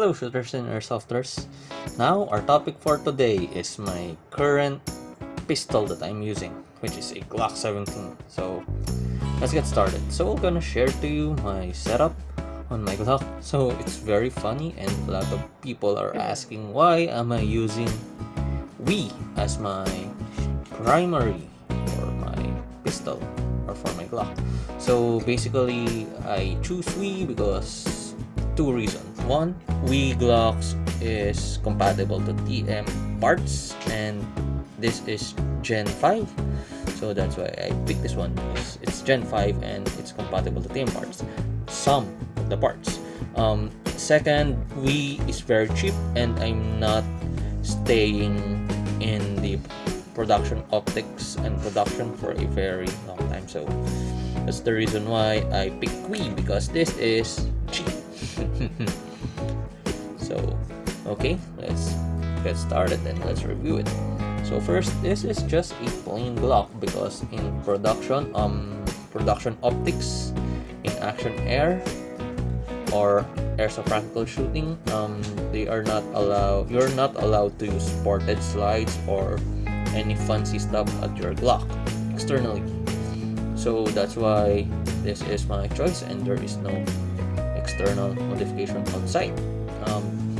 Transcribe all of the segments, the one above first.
Hello shooters and airsofters. Now our topic for today is my current pistol that I'm using, which is a Glock 17. So let's get started. So I'm gonna share to you my setup on my Glock. So it's very funny and a lot of people are asking why am I using Wii as my primary for my pistol or for my Glock. So basically I choose Wii because two reasons. One, Wii Glocks is compatible to TM parts and this is Gen 5. So that's why I picked this one. It's Gen 5 and it's compatible to TM parts. Some of the parts. Second, Wii is very cheap and I'm not staying in the production optics and production for a very long time. So that's the reason why I picked Wii, because this is cheap. So okay, let's get started and let's review it. So first, this is just a plain Glock because in production optics, in action air or airsoft practical shooting, you're not allowed to use ported slides or any fancy stuff at your Glock externally. So that's why this is my choice and there is no external modification outside.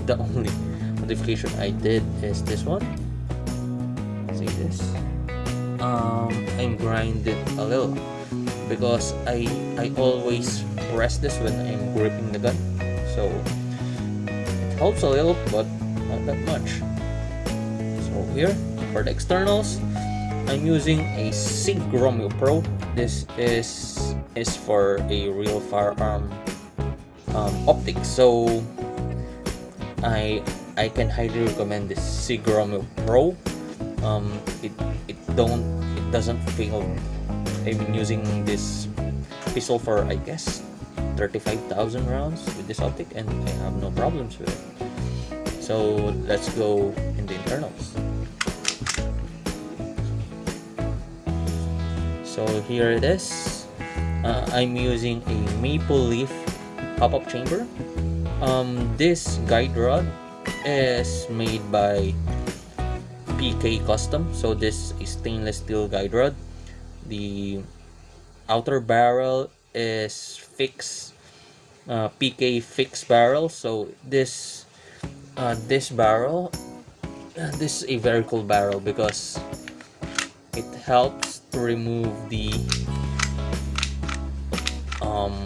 The only modification I did is this one. See this? I'm grinded a little because I always press this when I'm gripping the gun. So it helps a little but not that much. So here for the externals, I'm using a SIG Romeo Pro. This is for a real firearm optics. So I can highly recommend this SIG Romeo Pro. It doesn't fail. I've been using this pistol for I guess 35,000 rounds with this optic and I have no problems with it. So let's go in the internals. So here it is. I'm using a maple leaf pop-up chamber. This guide rod is made by PK Custom. So this is stainless steel guide rod. The outer barrel is fixed, PK fixed barrel. So this barrel, this is a very cool barrel because it helps to remove the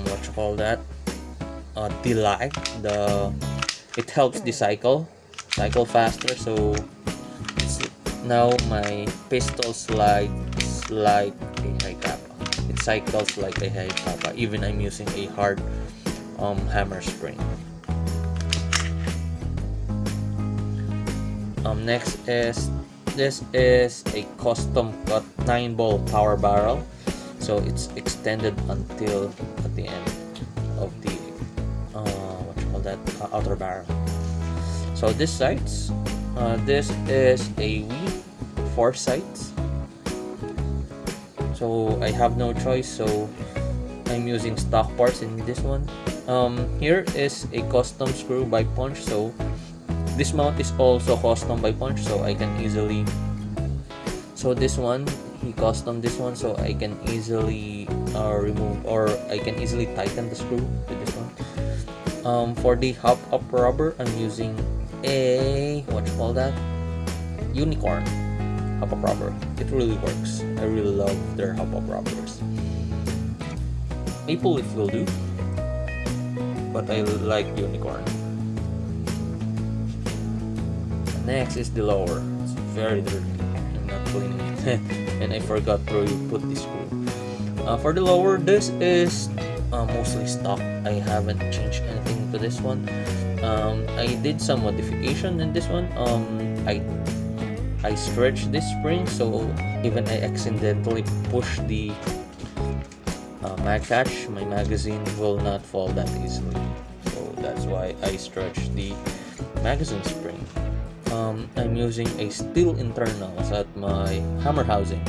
what you call that, the lag. It helps the cycle faster. So now my pistol slides like a high kappa. It cycles like a high kappa. Even I'm using a hard hammer spring. Next is this is a custom cut 9-ball power barrel. So it's extended until at the end of the what you call that, outer barrel. So this sights, this is a Wii 4 sights. So I have no choice, so I'm using stock parts in this one. Here is a custom screw by Punch. So this mount is also custom by Punch, so I can easily. So this one, he custom this one, so I can easily remove, or I can easily tighten the screw with this one. For the hop up rubber, I'm using a what you call that, unicorn hop up rubber. It really works. I really love their hop up rubbers. Maple leaf will do, but I like unicorn. Next is the lower. It's very dirty. I'm not cleaning it and I forgot to put the screw. For the lower, this is mostly stock. I haven't changed anything to this one. I did some modification in this one. I stretched this spring, so even I accidentally push the mag catch, my magazine will not fall that easily. So that's why I stretched the magazine spring. I'm using a steel internals at my hammer housing.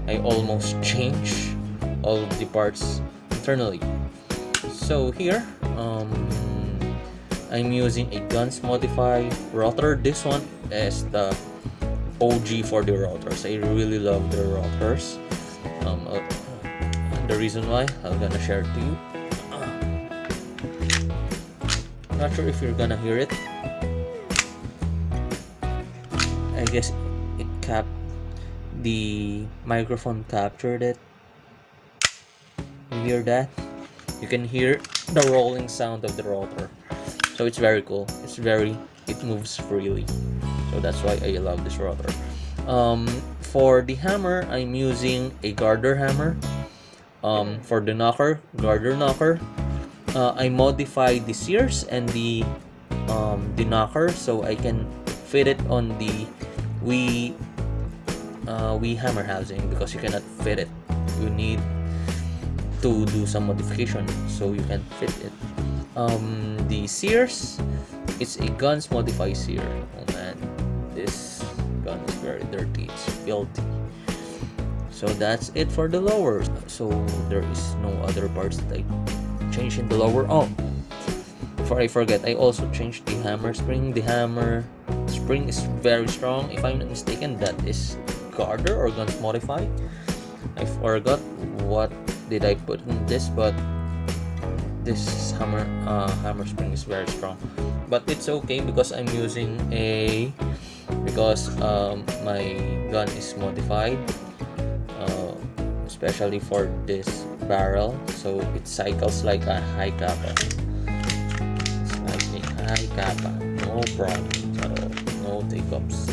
I almost changed all of the parts internally. So here, I'm using a Guns Modify router. This one is the OG for the routers. I really love the routers. The reason why I'm gonna share it to you. Not sure if you're gonna hear it. I guess the microphone captured it. You hear that? You can hear the rolling sound of the router. So it's very cool. It moves freely. So that's why I love this router. For the hammer, I'm using a garter hammer. For the knocker, garter knocker, I modified the sears and the knocker so I can fit it on the Wii hammer housing, because you cannot fit it. You need to do some modification so you can fit it. The sears, it's a Guns Modify sear. Oh man, this gun is very dirty. It's filthy. So that's it for the lower. So there is no other parts that I changed in the lower. Oh, before I forget, I also changed the hammer spring. The hammer spring is very strong. If I'm not mistaken, that is garter or Guns Modify. I forgot what did I put in this, but this hammer spring is very strong. But it's okay because I'm using my gun is modified, especially for this barrel, so it cycles like a high kappa. It's like a high kappa, no problems at all, no hiccups.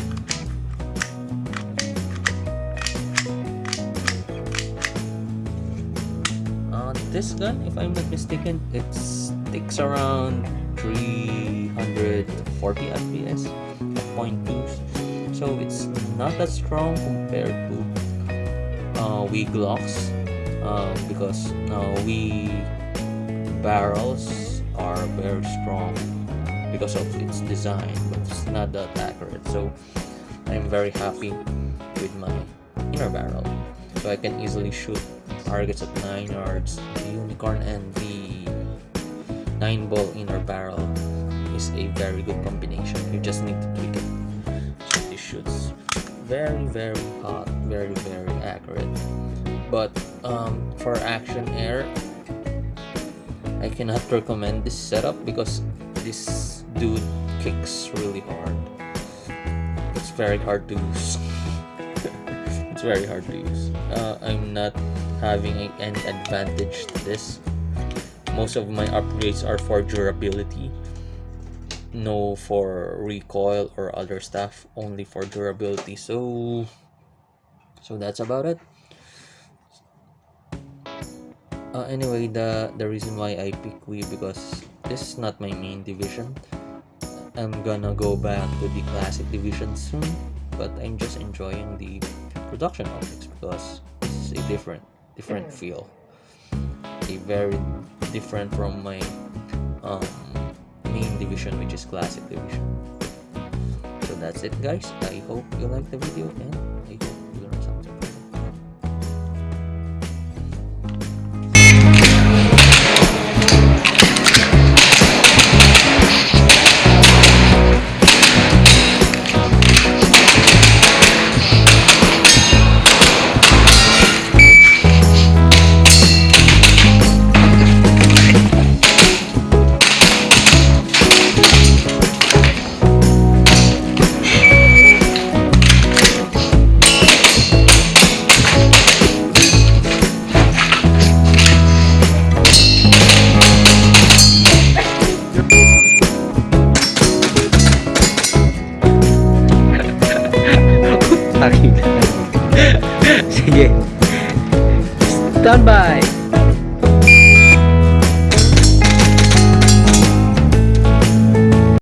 This gun, if I'm not mistaken, it sticks around 340 FPS at 0.2s, so it's not that strong compared to Wii Glocks, because Wii barrels are very strong because of its design, but it's not that accurate. So I'm very happy with my inner barrel, so I can easily shoot targets at 9 yards. The unicorn and the 9-ball inner barrel is a very good combination. You just need to tweak it so it shoots very hot, very accurate. But for action air, I cannot recommend this setup because this dude kicks really hard. It's very hard to use. It's very hard to use. I'm not having any advantage to this. Most of my upgrades are for durability, no for recoil or other stuff, only for durability. So that's about it. Anyway, the reason why I pick Wii, because this is not my main division. I'm gonna go back to the classic division soon, but I'm just enjoying the production optics because this is a different feel, a very different from my main division, which is classic division. So that's it, guys. I hope you like the video and I hope you learned something. Sige. Stand by.